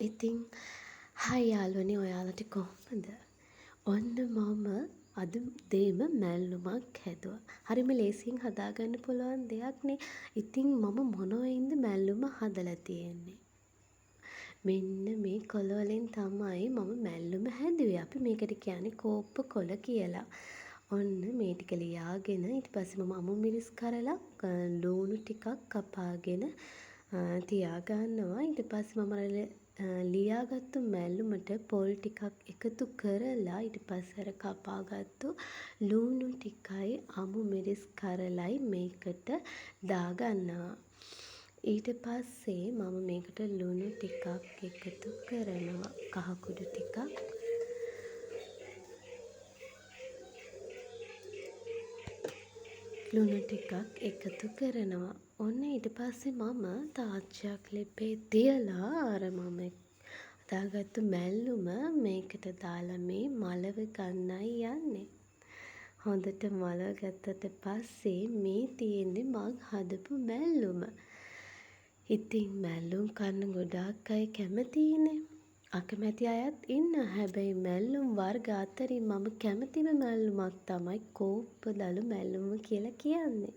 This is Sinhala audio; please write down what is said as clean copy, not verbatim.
ඉතින් හයි යාළුවනේ ඔයාලට කොහොමද? ඔන්න මම අද උදේම මැල්ලුමක් හැදුවා. හරිම ලේසියෙන් හදාගන්න පුළුවන් දෙයක්නේ. ඉතින් මම මොනවයින්ද මැල්ලුම හදලා තියෙන්නේ. මෙන්න මේ කොළ වලින් තමයි මම මැල්ලුම හැදුවේ. අපි මේකට කියන්නේ කෝප්ප කොළ කියලා. ඔන්න මේ ටික ලියාගෙන ඊට පස්සේ මම අමු මිරිස් කරලා ලූණු ටිකක් කපාගෙන තියාගන්නවා. ඊට පස්සේ මම ලියාගත්තු මැල්ලුමට පොල් ටිකක් එකතු කරලා ඊට පස්සේ අර කපාගත්තු ලූණු ටිකයි අමු මිරිස් කරලයි මේකට දාගන්නවා. ඊට පස්සේ මම මේකට ලුණු ටිකක් එකතු කරනවා. කහ කුඩු ටිකක්. ලුණු ටිකක් එකතු කරනවා. ඔන්න ඊට පස්සේ මම තාච්චියක් ලිපේ තියලා අර මම හදාගත්තු මැල්ලුම මේකට දාලා මේ මලව ගන්නයි යන්නේ. හොඳට මලව ගත්තට පස්සේ මේ තියෙන්නේ මං හදපු මැල්ලුම. ඉතින් මැල්ලුම් කන්න ගොඩාක් අය කැමතියිනේ. අකමැති අයත් ඉන්නවා. හැබැයි මැල්ලුම් වර්ග අතරින් මම කැමතිම මැල්ලුමක් තමයි කෝප්ප දළු මැල්ලුම කියලා කියන්නේ.